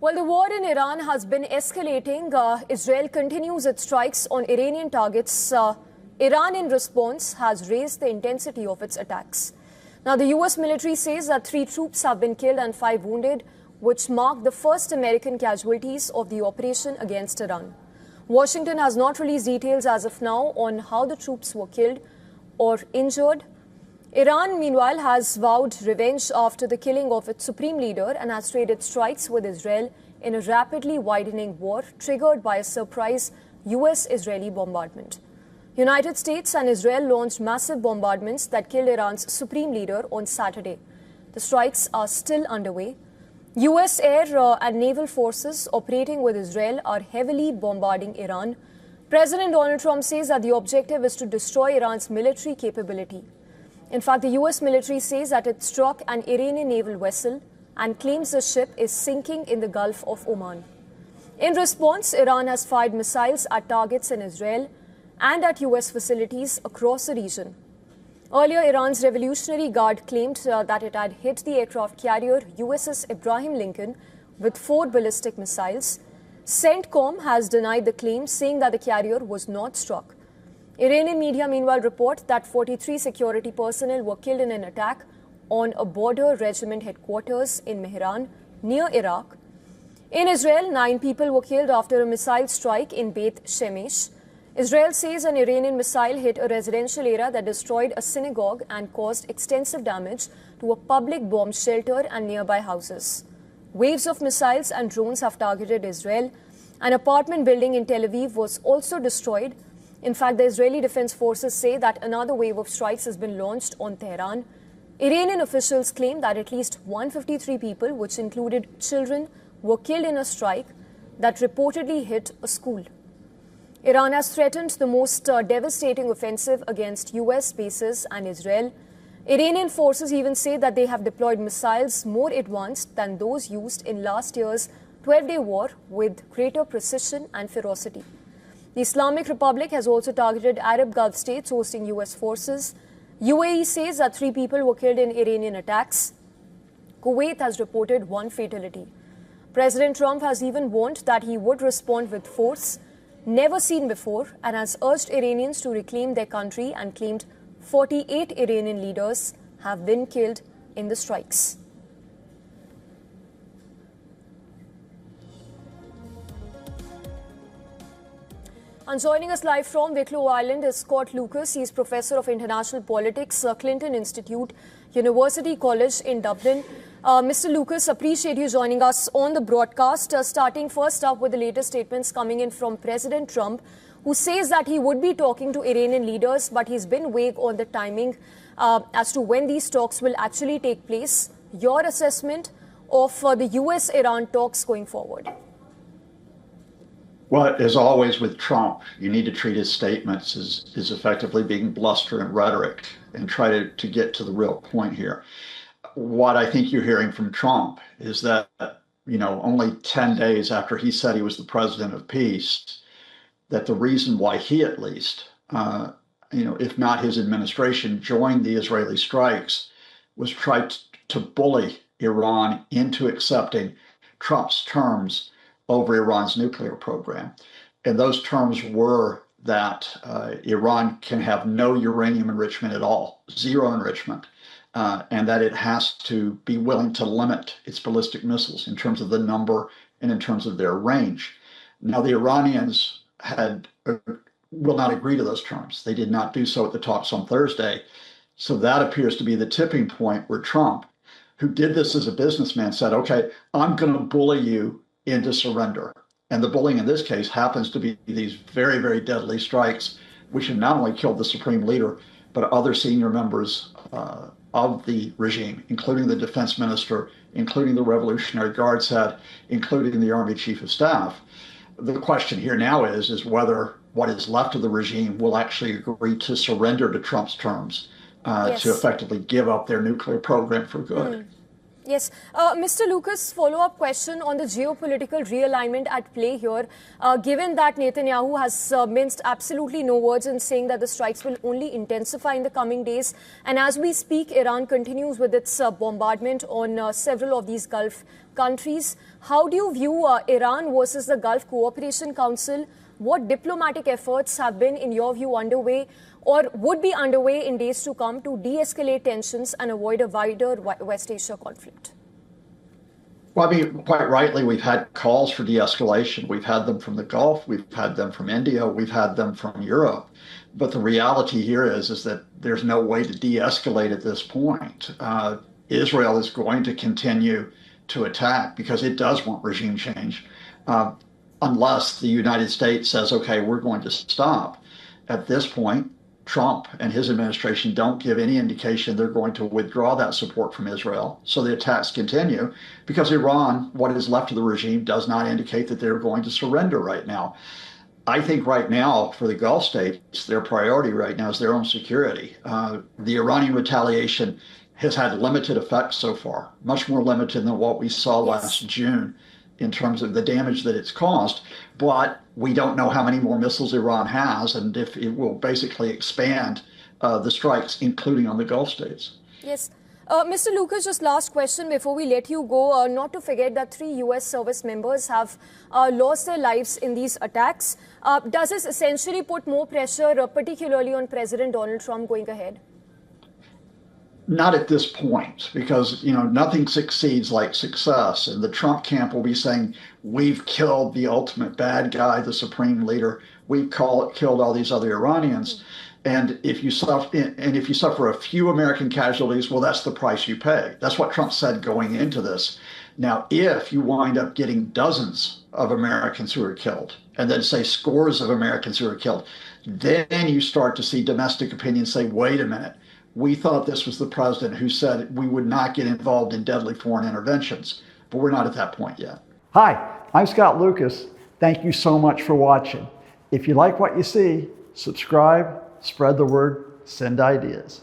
While the war in Iran has been escalating, Israel continues its strikes on Iranian targets. Iran, in response, has raised the intensity of its attacks. Now, the U.S. military says that 3 troops have been killed and 5 wounded, which mark the first American casualties of the operation against Iran. Washington has not released details as of now on how the troops were killed or injured. Iran, meanwhile, has vowed revenge after the killing of its supreme leader and has traded strikes with Israel in a rapidly widening war triggered by a surprise U.S.-Israeli bombardment. United States and Israel launched massive bombardments that killed Iran's supreme leader on Saturday. The strikes are still underway. U.S. air and naval forces operating with Israel are heavily bombarding Iran. President Donald Trump says that the objective is to destroy Iran's military capability. In fact, the U.S. military says that it struck an Iranian naval vessel and claims the ship is sinking in the Gulf of Oman. In response, Iran has fired missiles at targets in Israel and at U.S. facilities across the region. Earlier, Iran's Revolutionary Guard claimed that it had hit the aircraft carrier USS Abraham Lincoln with 4 ballistic missiles. CENTCOM has denied the claim, saying that the carrier was not struck. Iranian media, meanwhile, report that 43 security personnel were killed in an attack on a border regiment headquarters in Mehran, near Iraq. In Israel, 9 people were killed after a missile strike in Beit Shemesh. Israel says an Iranian missile hit a residential area that destroyed a synagogue and caused extensive damage to a public bomb shelter and nearby houses. Waves of missiles and drones have targeted Israel. An apartment building in Tel Aviv was also destroyed. In fact, the Israeli Defense Forces say that another wave of strikes has been launched on Tehran. Iranian officials claim that at least 153 people, which included children, were killed in a strike that reportedly hit a school. Iran has threatened the most devastating offensive against U.S. bases and Israel. Iranian forces even say that they have deployed missiles more advanced than those used in last year's 12-day war with greater precision and ferocity. The Islamic Republic has also targeted Arab Gulf states hosting U.S. forces. UAE says that 3 people were killed in Iranian attacks. Kuwait has reported 1 fatality. President Trump has even warned that he would respond with force never seen before and has urged Iranians to reclaim their country and claimed 48 Iranian leaders have been killed in the strikes. And joining us live from Wicklow Island is Scott Lucas. He is Professor of International Politics, Clinton Institute, University College in Dublin. Mr. Lucas, appreciate you joining us on the broadcast. Starting first up with the latest statements coming in from President Trump, who says that he would be talking to Iranian leaders, but he's been vague on the timing as to when these talks will actually take place. Your assessment of the U.S.-Iran talks going forward? Well, as always with Trump, you need to treat his statements as effectively being bluster and rhetoric and try to get to the real point here. What I think you're hearing from Trump is that, only 10 days after he said he was the president of peace, that the reason why he at least, if not his administration, joined the Israeli strikes was try to bully Iran into accepting Trump's terms over Iran's nuclear program. And those terms were that Iran can have no uranium enrichment at all, 0 enrichment, and that it has to be willing to limit its ballistic missiles in terms of the number and in terms of their range. Now, the Iranians will not agree to those terms. They did not do so at the talks on Thursday. So that appears to be the tipping point where Trump, who did this as a businessman, said, okay, I'm going to bully you into surrender. And the bullying in this case happens to be these very, very deadly strikes, which have not only killed the supreme leader, but other senior members of the regime, including the defense minister, including the Revolutionary Guard's head, including the Army Chief of Staff. The question here now is whether what is left of the regime will actually agree to surrender to Trump's terms, Yes. to effectively give up their nuclear program for good. Yes. Mr. Lucas, follow-up question on the geopolitical realignment at play here. Given that Netanyahu has minced absolutely no words in saying that the strikes will only intensify in the coming days, and as we speak, Iran continues with its bombardment on several of these Gulf countries. How do you view Iran versus the Gulf Cooperation Council? What diplomatic efforts have been, in your view, underway or would be underway in days to come to de-escalate tensions and avoid a wider West Asia conflict? Well, I mean, quite rightly, we've had calls for de-escalation. We've had them from the Gulf, we've had them from India, we've had them from Europe. But the reality here is that there's no way to de-escalate at this point. Israel is going to continue to attack because it does want regime change, unless the United States says, okay, we're going to stop. At this point, Trump and his administration don't give any indication they're going to withdraw that support from Israel. So the attacks continue because Iran, what is left of the regime, does not indicate that they're going to surrender right now. I think right now for the Gulf states, their priority right now is their own security. The Iranian retaliation has had limited effect so far, much more limited than what we saw last June in terms of the damage that it's caused. But we don't know how many more missiles Iran has and if it will basically expand the strikes, including on the Gulf states. Yes. Mr. Lucas, just last question before we let you go. Not to forget that 3 U.S. service members have lost their lives in these attacks. Does this essentially put more pressure, particularly on President Donald Trump going ahead? Not at this point, because nothing succeeds like success, and the Trump camp will be saying we've killed the ultimate bad guy, the supreme leader. We've killed all these other Iranians, and if you suffer a few American casualties, well, that's the price you pay. That's what Trump said going into this. Now, if you wind up getting dozens of Americans who are killed, and then say scores of Americans who are killed, then you start to see domestic opinion say, wait a minute. We thought this was the president who said we would not get involved in deadly foreign interventions, but we're not at that point yet. Hi, I'm Scott Lucas. Thank you so much for watching. If you like what you see, subscribe, spread the word, send ideas.